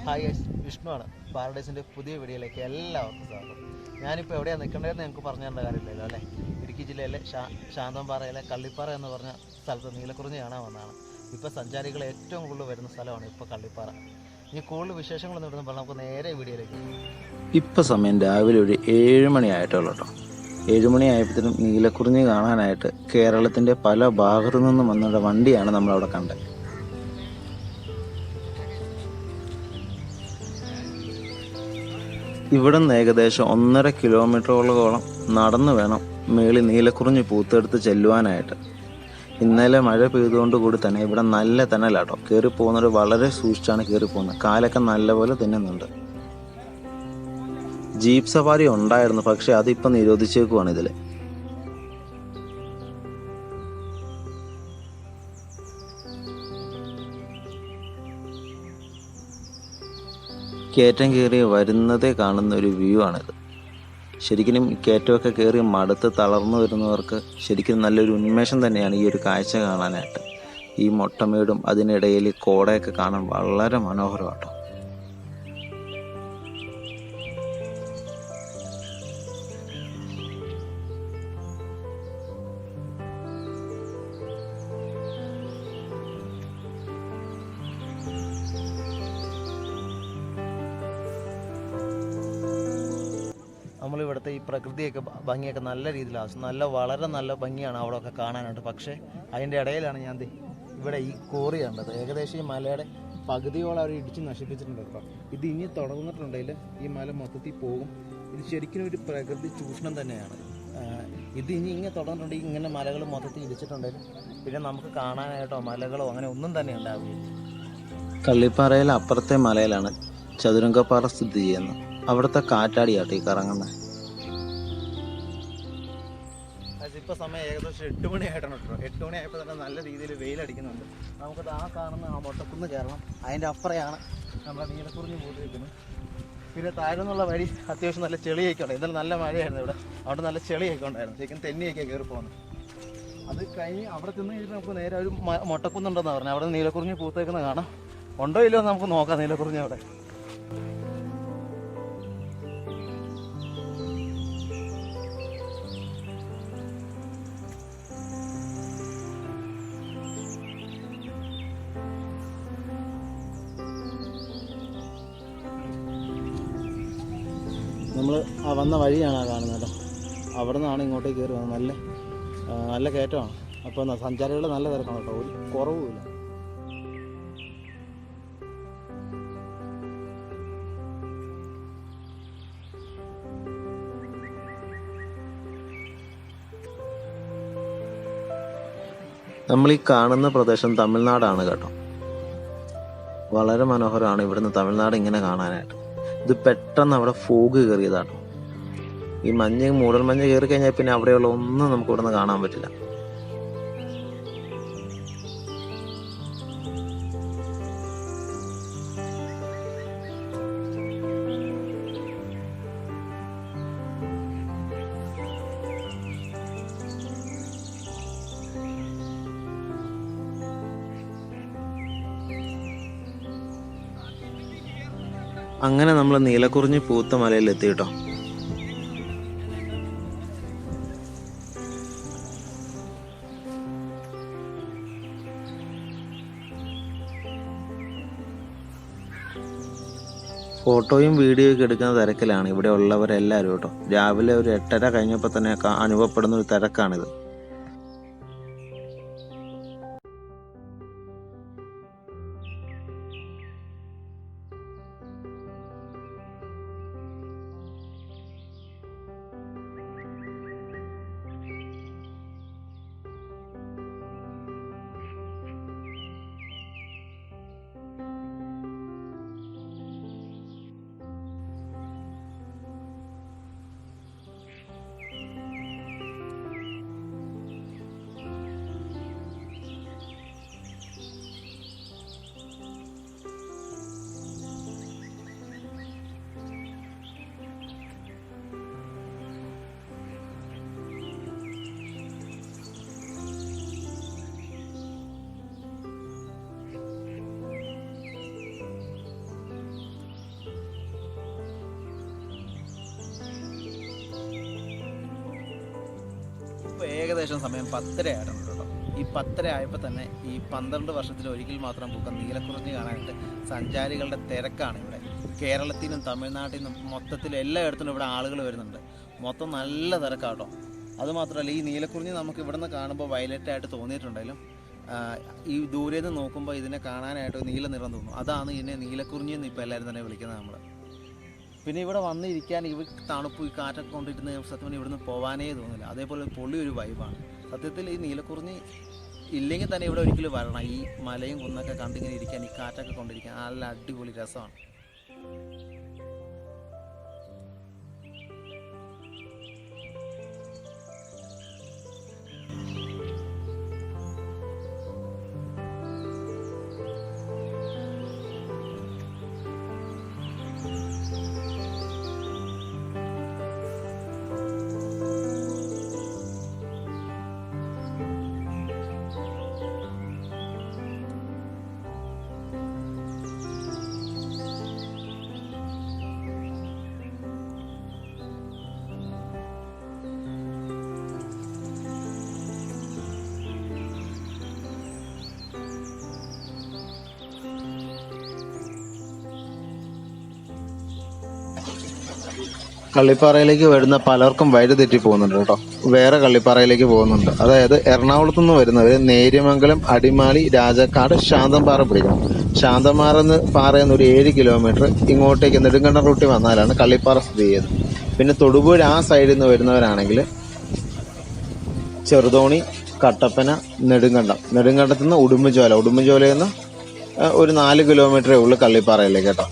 Hi guys, വിഷ്ണുവാണ്. പാരഡൈസിൻ്റെ പുതിയ വീഡിയോയിലേക്ക് എല്ലാവർക്കും സ്വാഗതം. ഞാനിപ്പോൾ എവിടെയാണ് നിൽക്കേണ്ടതെന്ന് ഞങ്ങൾക്ക് പറഞ്ഞു തരേണ്ട കാര്യമില്ലല്ലോ അല്ലേ. ഇടുക്കി ജില്ലയിലെ ശാന്തംപാറയിലെ കള്ളിപ്പാറ എന്ന് പറഞ്ഞ സ്ഥലത്ത് നീലക്കുറിഞ്ഞി കാണാൻ വന്നതാണ്. ഇപ്പോൾ സഞ്ചാരികൾ ഏറ്റവും കൂടുതൽ വരുന്ന സ്ഥലമാണ് ഇപ്പോൾ കള്ളിപ്പാറ. ഇനി കൂടുതൽ വിശേഷങ്ങളൊന്നും ഇടുന്ന പറഞ്ഞാൽ നമുക്ക് നേരെ വീഡിയോയിലേക്ക്. ഇപ്പം സമയം രാവിലെ ഒരു 7 മണി ആയിട്ടുള്ളൂ കേട്ടോ. 7 മണി ആയപ്പോഴത്തേനും നീലക്കുറിഞ്ഞി കാണാനായിട്ട് കേരളത്തിൻ്റെ പല ഭാഗത്തു നിന്നും വന്ന വണ്ടിയാണ് നമ്മളവിടെ കണ്ടത്. ഇവിടെ നിന്ന് ഏകദേശം 1.5 കിലോമീറ്ററോളം നടന്നു വേണം മേളിൽ നീലക്കുറിഞ്ഞി പൂത്തെടുത്ത് ചെല്ലുവാനായിട്ട്. ഇന്നലെ മഴ പെയ്തുകൊണ്ട് കൂടി തന്നെ ഇവിടെ നല്ല തണലാട്ടോ. കയറി പോകുന്നത് വളരെ സൂക്ഷിച്ചാണ് കയറി പോകുന്നത്. കാലൊക്കെ നല്ലപോലെ തിന്നുന്നുണ്ട്. ജീപ്പ് സവാരി ഉണ്ടായിരുന്നു, പക്ഷെ അതിപ്പം നിരോധിച്ചേക്കുവാണ് ഇതിൽ. കയറ്റം കയറി വരുന്നതേ കാണുന്ന ഒരു വ്യൂ ആണിത്. ശരിക്കും കയറ്റമൊക്കെ കയറി മടുത്ത് തളർന്നു വരുന്നവർക്ക് ശരിക്കും നല്ലൊരു ഉന്മേഷം തന്നെയാണ് ഈ ഒരു കാഴ്ച കാണാനായിട്ട്. ഈ മൊട്ടമേടും അതിനിടയിൽ കോടയൊക്കെ കാണാൻ വളരെ മനോഹരമാട്ടോ. നമ്മളിവിടുത്തെ ഈ പ്രകൃതിയൊക്കെ ഭംഗിയൊക്കെ നല്ല രീതിയിൽ ആസ്വദിച്ചു. വളരെ നല്ല ഭംഗിയാണ് അവിടെയൊക്കെ കാണാനായിട്ട്. പക്ഷേ അതിൻ്റെ ഇടയിലാണ് ഞാൻ ഇവിടെ ഈ കോറി കണ്ടത്. ഏകദേശം ഈ മലയുടെ പകുതിയോളം അവർ ഇടിച്ച് നശിപ്പിച്ചിട്ടുണ്ട് കേട്ടോ. ഇത് ഇനി തുടർന്നിട്ടുണ്ടെങ്കിൽ ഈ മല മൊത്തത്തിൽ പോകും. ഇത് ശരിക്കും ഒരു പ്രകൃതി ചൂഷണം തന്നെയാണ്. ഇത് ഇനി ഇങ്ങനെ തുടർന്നിട്ടുണ്ടെങ്കിൽ ഇങ്ങനെ മലകൾ മൊത്തത്തിൽ ഇടിച്ചിട്ടുണ്ടെങ്കിൽ പിന്നെ നമുക്ക് കാണാനായിട്ടോ മലകളോ അങ്ങനെ ഒന്നും തന്നെ ഉണ്ടാവില്ല. കള്ളിപ്പാറയിലെ അപ്പുറത്തെ മലയിലാണ് ചതുരംഗപ്പാറ സ്ഥിതി ചെയ്യുന്നത്. അവിടുത്തെ കാറ്റാടിയാട്ടോ ഈ കറങ്ങുന്നത്. ഇപ്പോൾ സമയം ഏകദേശം 8 മണിയായിട്ടാണ് കേട്ടോ. 8 മണിയായപ്പോൾ തന്നെ നല്ല രീതിയിൽ വെയിലടിക്കുന്നുണ്ട്. നമുക്കത് ആ കാണുന്ന ആ മൊട്ടക്കുന്ന് കയറണം. അതിൻ്റെ അപ്പുറയാണ് നമ്മുടെ നീലക്കുറിഞ്ഞി പൂത്തിരിക്കുന്നത്. പിന്നെ താഴ്ന്നുള്ള വഴി അത്യാവശ്യം നല്ല ചെളിയൊക്കെ ഉണ്ട്. ഇന്നലെ നല്ല മഴയായിരുന്നു ഇവിടെ. അവിടെ നല്ല ചെളിയൊക്കെ ഉണ്ടായിരുന്നു. ശരിക്കും തെന്നിയൊക്കെ കയറി പോകുന്നത്. അത് കഴിഞ്ഞ് അവിടെ ചെന്ന് കഴിഞ്ഞിട്ട് നമുക്ക് നേരെ ഒരു മൊട്ടക്കുന്നുണ്ടെന്ന് പറഞ്ഞു. അവിടെ നീലക്കുറിഞ്ഞി പൂത്തേക്കുന്നത് കാണാം. ഉണ്ടോ ഇല്ലയോ നമുക്ക് നോക്കാം നീലക്കുറിഞ്ഞി അവിടെ. നമ്മൾ ആ വന്ന വഴിയാണ് ആ കാണുന്നത്. അവിടെ നിന്നാണ് ഇങ്ങോട്ടേക്ക് കയറി വന്നത്. നല്ല കയറ്റമാണ്. അപ്പോൾ സഞ്ചാരികൾ നല്ല തിരക്കാണ് കേട്ടോ. ഒരു കുറവുമില്ല. നമ്മൾ ഈ കാണുന്ന പ്രദേശം തമിഴ്നാടാണ് കേട്ടോ. വളരെ മനോഹരമാണ് ഇവിടുന്ന് തമിഴ്നാട് ഇങ്ങനെ കാണാനായിട്ട്. ഇത് പെട്ടെന്ന് അവിടെ ഫോഗ് കയറിയതാണ്. ഈ മൂടൽ മഞ്ഞ് കയറി കഴിഞ്ഞാൽ പിന്നെ അവിടെയുള്ള ഒന്നും നമുക്ക് ഇവിടുന്ന് കാണാൻ പറ്റില്ല. അങ്ങനെ നമ്മൾ നീലക്കുറിഞ്ഞി പൂത്ത മലയിൽ എത്തി കേട്ടോ. ഫോട്ടോയും വീഡിയോ ഒക്കെ എടുക്കുന്ന തിരക്കിലാണ് ഇവിടെ ഉള്ളവരെല്ലാവരും കേട്ടോ. രാവിലെ ഒരു 8:30 കഴിഞ്ഞപ്പോൾ തന്നെ അനുഭവപ്പെടുന്ന ഒരു തിരക്കാണിത്. ഏകദേശം സമയം 10:30 ആയിട്ടുണ്ട് കേട്ടോ. ഈ 10:30 ആയപ്പോൾ തന്നെ ഈ 12 വർഷത്തിൽ ഒരിക്കൽ മാത്രം പൂക്കുന്ന നീലക്കുറിഞ്ഞി കാണാനായിട്ട് സഞ്ചാരികളുടെ തിരക്കാണ് ഇവിടെ. കേരളത്തിനും തമിഴ്നാട്ടിൽ നിന്നും മൊത്തത്തിൽ എല്ലായിടത്തും ഇവിടെ ആളുകൾ വരുന്നുണ്ട്. മൊത്തം നല്ല തിരക്കാട്ടോ. അതുമാത്രമല്ല, ഈ നീലക്കുറിഞ്ഞി നമുക്ക് ഇവിടെ നിന്ന് കാണുമ്പോൾ വയലറ്റായിട്ട് തോന്നിയിട്ടുണ്ടെങ്കിലും ഈ ദൂരെ നിന്ന് നോക്കുമ്പോൾ ഇതിനെ കാണാനായിട്ട് നീല നിറം തോന്നും. അതാണ് ഇതിനെ നീലക്കുറിഞ്ഞി എന്ന് ഇപ്പോൾ എല്ലാവരും തന്നെ വിളിക്കുന്നത് നമ്മൾ. പിന്നെ ഇവിടെ വന്നിരിക്കാൻ ഈ തണുപ്പ് ഈ കാറ്റൊക്കെ കൊണ്ടിരുന്ന സത്യം ഇവിടുന്ന് പോകാനേ തോന്നില്ല. അതേപോലെ പൊള്ളി ഒരു വൈബാണ് സത്യത്തിൽ. ഈ നീലക്കുറിഞ്ഞി ഇല്ലെങ്കിൽ തന്നെ ഇവിടെ ഒരിക്കലും വരണം. ഈ മലയും കുന്നൊക്കെ കണ്ടിങ്ങനെ ഇരിക്കാൻ, ഈ കാറ്റൊക്കെ കൊണ്ടിരിക്കാൻ നല്ല അടിപൊളി രസമാണ്. കള്ളിപ്പാറയിലേക്ക് വരുന്ന പലർക്കും വഴി തെറ്റി പോകുന്നുണ്ട് കേട്ടോ. വേറെ കള്ളിപ്പാറയിലേക്ക് പോകുന്നുണ്ട്. അതായത് എറണാകുളത്തു നിന്ന് വരുന്നവര് നേര്യമംഗലം, അടിമാലി, രാജാക്കാട്, ശാന്തംപാറ പിടിക്കണം. പാറയെന്ന് ഒരു 7 കിലോമീറ്റർ ഇങ്ങോട്ടേക്ക് നെടുങ്കണ്ടം റൂട്ടിൽ വന്നാലാണ് കള്ളിപ്പാറ സ്ഥിതി ചെയ്യുന്നത്. പിന്നെ തൊടുപുഴ ആ സൈഡിൽ നിന്ന് വരുന്നവരാണെങ്കിൽ ചെറുതോണി, കട്ടപ്പന, നെടുങ്കണ്ടത്തു നിന്ന് ഉടുമ്പൻചോലയിൽ നിന്ന് ഒരു 4 കിലോമീറ്ററേ ഉള്ളൂ കള്ളിപ്പാറയിലേക്ക് കേട്ടോ.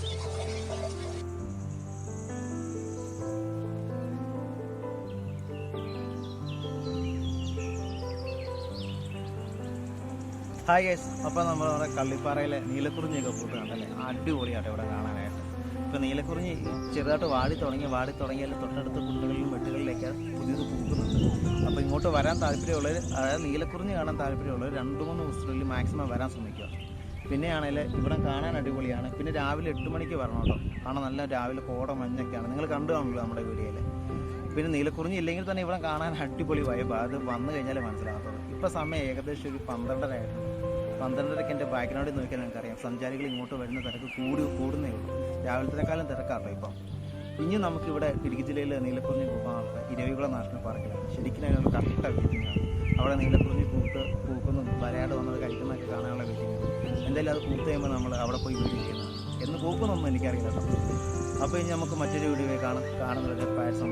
ഹായ് ഗൈസ്, അപ്പോൾ നമ്മൾ നമ്മുടെ കള്ളിപ്പാറയിലെ നീലക്കുറിഞ്ഞിയൊക്കെ പൂത്ത് കണ്ടല്ലേ, അടിപൊളിയാട്ടോ ഇവിടെ കാണാനായിട്ട്. ഇപ്പോൾ നീലക്കുറിഞ്ഞി ചെറുതായിട്ട് വാടി തുടങ്ങിയാൽ തൊട്ടടുത്ത കുണ്ടുകളിലും വെട്ടുകളിലേക്ക് പുതിയത് പൂക്കുന്നുണ്ട്. അപ്പോൾ ഇങ്ങോട്ട് വരാൻ താല്പര്യമുള്ളവർ, അതായത് നീലക്കുറിഞ്ഞി കാണാൻ താല്പര്യമുള്ളവർ 2-3 ദിവസത്തിനുള്ളിൽ മാക്സിമം വരാൻ ശ്രമിക്കുക. പിന്നെയാണെങ്കിൽ ഇവിടെ കാണാൻ അടിപൊളിയാണ്. പിന്നെ രാവിലെ 8 മണിക്ക് വരണം കേട്ടോ. കാരണം നല്ല രാവിലെ കോട മഞ്ഞൊക്കെയാണ്, നിങ്ങൾ കണ്ടു കാണുമല്ലോ നമ്മുടെ വീഡിയോയിൽ. പിന്നെ നീലക്കുറിഞ്ഞി ഇല്ലെങ്കിൽ തന്നെ ഇവിടെ കാണാൻ അടിപൊളി വൈബാണ്. അത് വന്നു കഴിഞ്ഞാൽ മനസ്സിലാകത്തുള്ളൂ. ഇപ്പോൾ സമയം ഏകദേശം ഒരു 12:30 ആയിരുന്നു. 12:30 എൻ്റെ ബാക്ക്ഗ്രൗണ്ടിൽ നോക്കിയാൽ എനിക്കറിയാം സഞ്ചാരികൾ ഇങ്ങോട്ട് വരുന്ന തിരക്ക് കൂടുന്നേ ഉള്ളൂ. രാവിലത്തേക്കാളും തിരക്കാട്ടോ ഇപ്പം. ഇനി നമുക്കിവിടെ ഇടുക്കി ജില്ലയിൽ നീലക്കുറിഞ്ഞി പൂക്കാനുള്ള ഇരവികുളം നാഷണൽ പാർക്കിലാണ്. ശരിക്കും അതിനുള്ള കറക്റ്റ് വെയിറ്റിംഗാണ്. അവിടെ നീലക്കുറിഞ്ഞി പൂക്കുന്നു വരയാട് വന്നത് കഴിക്കുന്നതൊക്കെ കാണാനുള്ള വെയിറ്റിംഗാണ്. എന്തായാലും അത് പൂത്ത് കഴിയുമ്പോൾ നമ്മൾ അവിടെ പോയി വീഡിയോ ചെയ്യുന്നതാണ്. എന്ന് പൂക്കുന്നൊന്നും എനിക്കറിയില്ല കേട്ടോ. അപ്പോൾ ഇനി നമുക്ക് മറ്റൊരു വീഡിയോ കാണുന്നവരെ പായസം